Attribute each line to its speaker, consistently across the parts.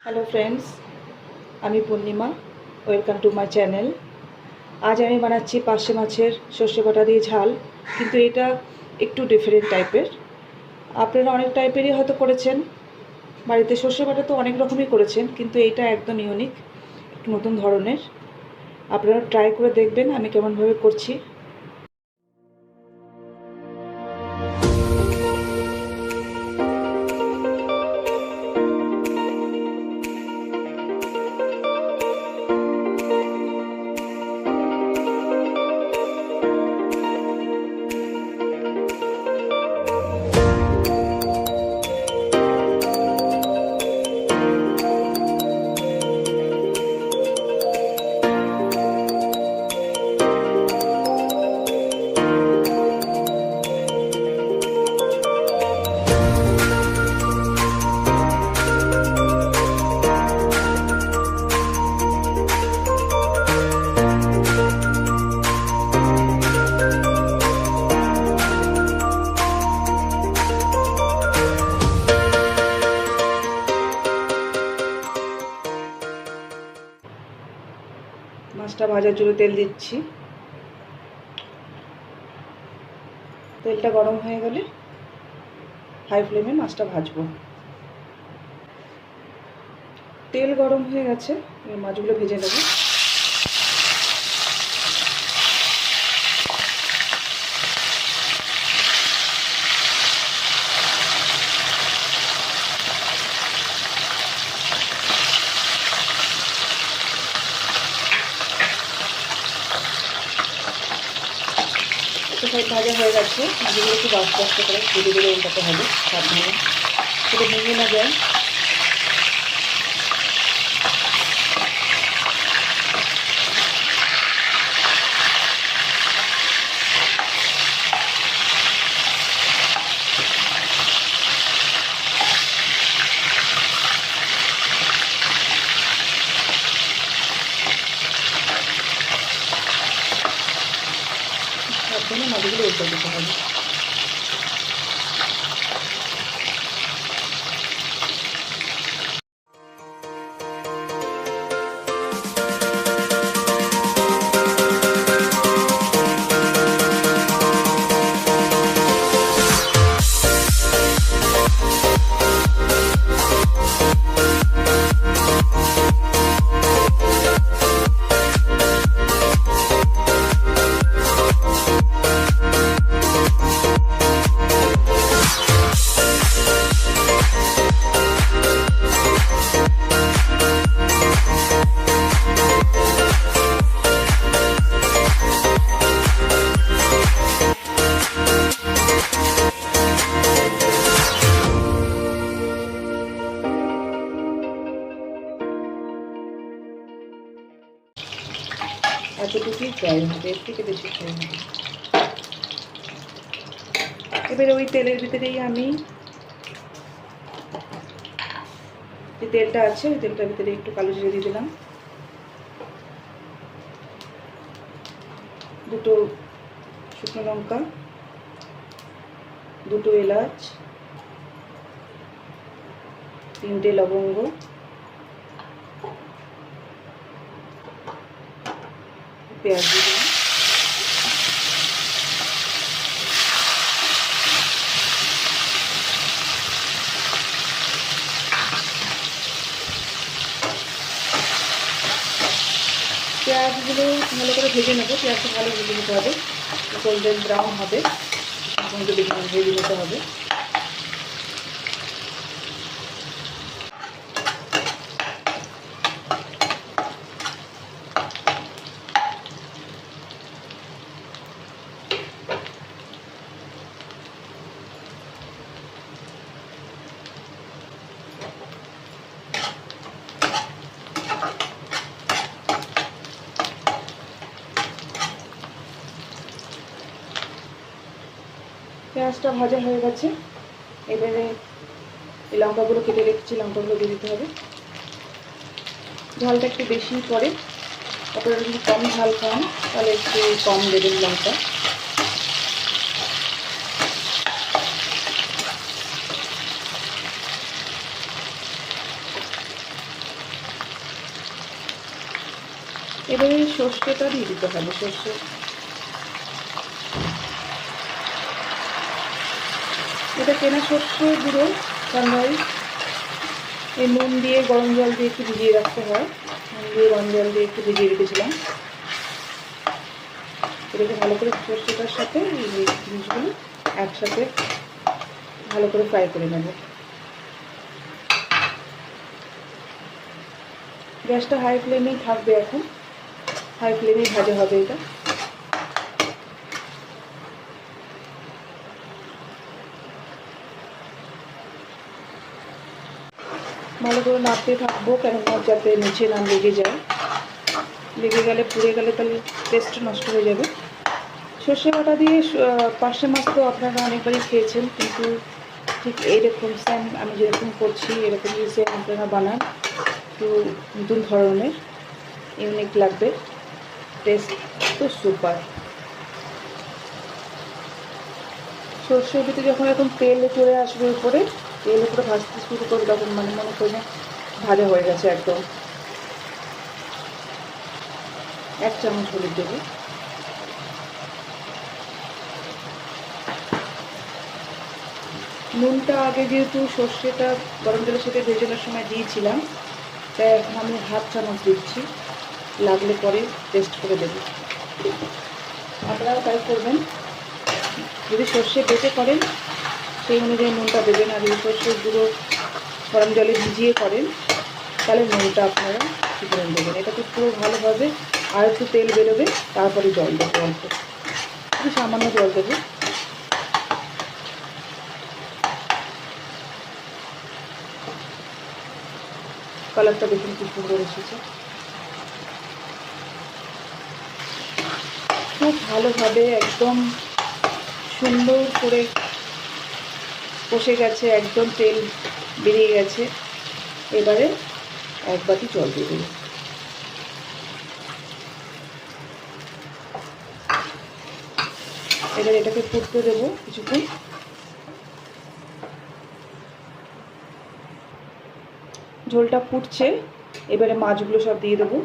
Speaker 1: Hello friends, আমি Purnima. Welcome to my channel. আজ আমি বানাচ্ছি পার্শে মাছের সর্ষে বাটা দিয়ে ঝাল, কিন্তু এটা একটু ডিফারেন্ট টাইপের। আপনারা অনেক টাইপেরই হয়তো করেছেন, বাড়িতে সর্ষে বাটা তো অনেক রকমই করেছেন, কিন্তু এটা একদম ইউনিক, একটু নতুন ধরনের। আপনারা ট্রাই করে দেখবেন আমি কেমনভাবে করছি। মাছটা ভাজার জন্য তেল দিচ্ছি। তেলটা গরম হয়ে গেলে হাই ফ্লেমে মাছটা ভাজবো। তেল গরম হয়ে গেছে, মাছগুলো ভেজে নেব। সাইড ভাজা হয়ে গেছে, মাছগুলো একটু আস্তে আস্তে করে ধীরে ধীরে উল্টাতে হবে, সাবধানে সেটা ভেঙে না যায়। সাবধানে মাছগুলো উল্টে দিতে হবে। এতটুকুই ফ্রাই হবে, এর থেকে বেশি ফ্রাই হবে। এবারে ওই তেলের ভিতরেই আমি যে তেলটা আছে ওই তেলটার ভিতরে একটু কালো জিরে দিয়ে দিলাম, দুটো শুকনো লঙ্কা, দুটো এলাচ, তিনটে লবঙ্গ, পেঁয়াজ দিয়ে দিলাম। পেঁয়াজগুলো ভালো করে ভেজে নেবো, পেঁয়াজটা ভালো ভেজে নিতে হবে, গোল্ডেন ব্রাউন হবে, ভেজে নিতে হবে। পেঁয়াজটা ভাজা হয়ে গেছে, এবারে এই লঙ্কাগুলো কেটে রেখেছি, লঙ্কাগুলো দিয়ে দিতে হবে। ঝালটা একটু বেশি পড়ে, আপনারা যদি কম ঝাল খান তাহলে একটু কম দেবেন লঙ্কা। এবারে সর্ষেটা দিয়ে দিতে হবে। সর্ষে এটা কেনা সর্ষে গুঁড়ো সানরাইজ, এই নুন দিয়ে গরম জল দিয়ে একটু ভিজিয়ে রাখতে হয়। নুন দিয়ে গরম জল দিয়ে একটু ভিজিয়ে রেখেছিলাম। এটাকে ভালো করে সর্ষেটার সাথে এই জিনিসগুলো একসাথে ভালো করে ফ্রাই করে নেব। গ্যাসটা হাই ফ্লেমেই থাকবে, এখন হাই ফ্লেমেই ভাজা হবে এটা। ভালো করে নাড়তে থাকবো, কেননা যাতে নিচে না লেগে যায়। লেগে গেলে পুড়ে গেলে তাহলে টেস্ট নষ্ট হয়ে যাবে। সর্ষে বাটা দিয়ে পার্শে মাছ তো আপনারা অনেকবারই খেয়েছেন, কিন্তু ঠিক এইরকম সেম আমি যেরকম করছি এরকমই সেম আপনারা বানান, একটু নতুন ধরনের, ইউনিক লাগবে। টেস্ট তো সুপার। সর্ষের ভিতরে যখন এরকম তেল চলে আসবে উপরে, তেল উপরে ভাজতে শুরু করবে, তখন মানে মনে করবে ভাজা হয়ে গেছে একদম। 1 চামচ হলুদ দেবো। নুনটা আগে যেহেতু সর্ষেটা গরম জলের সাথে ভেজানোর সময় দিয়েছিলাম, তাই এখন আমি 1/2 চামচ দিচ্ছি, লাগলে পরে টেস্ট করে দেবো। আপনারাও তাই করবেন। যদি সর্ষে বেটে করেন সেই অনুযায়ী নুনটা দেবেন, আর যদি সর্ষের গুঁড়ো গরম জলে ভিজিয়ে করেন তাহলে নুনটা আপনারা ঠিক করে দেবেন। এটাকে পুরো ভালোভাবে আর একটু তেল বেরোবে, তারপরে জল দেবো, অল্প একটু সামান্য জল দেবো। কালারটা দেখুন কি সুন্দর এসেছে। খুব ভালোভাবে একদম সুন্দর করে কষে গেছে, একদম তেল বেরিয়ে গেছে। এবারে 1 বাটি জল দিয়ে দেবো। এবার এটাকে ফুটতে দেবো কিছুক্ষণ। ঝোলটা ফুটছে, এবারে মাছগুলো সব দিয়ে দেবো।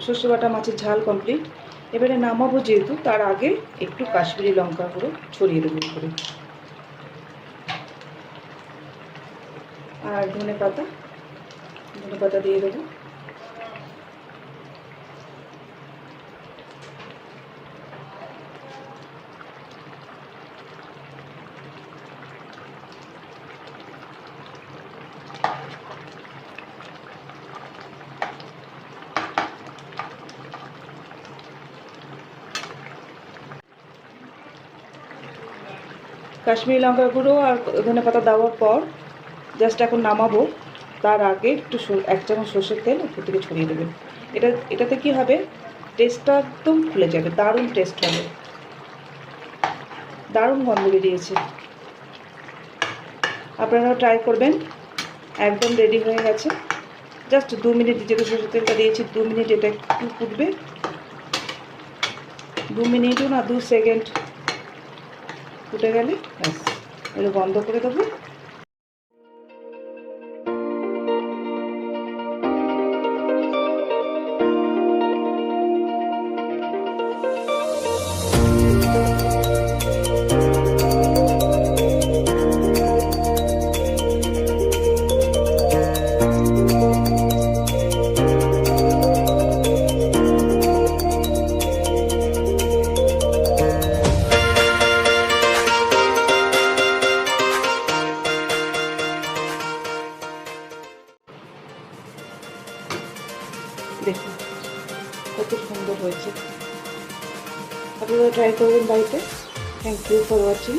Speaker 1: সর্ষে বাটা মাছের ঝাল কমপ্লিট। এবারে নামাবো, যেহেতু তার আগে একটু কাশ্মীরি লঙ্কা গুঁড়ো ছড়িয়ে দেবো উপরে, আর ধনে পাতা দিয়ে দেবো। কাশ্মীরি লঙ্কা গুঁড়ো আর ধনে পাতা দেওয়ার পর জাস্ট এখন নামাবো, তার আগে একটু 1 চামচ সর্ষের তেল উপর থেকে ছড়িয়ে দেবেন। এটাতে কি হবে, টেস্টটা একদম খুলে যাবে, দারুণ টেস্ট হবে, দারুণ গন্ধ বেরিয়েছে। আপনারাও ট্রাই করবেন। একদম রেডি হয়ে গেছে। জাস্ট 2 মিনিট, যেহেতু সর্ষের তেলটা দিয়েছি 2 মিনিট এটা একটু ফুটবে। 2 মিনিটও না, 2 সেকেন্ড ফুটে গেলে ব্যাস, এটা বন্ধ করে দেবো। দেখুন কত সুন্দর হয়েছে। আপনারা ট্রাই করবেন বাড়িতে। Thank you for watching.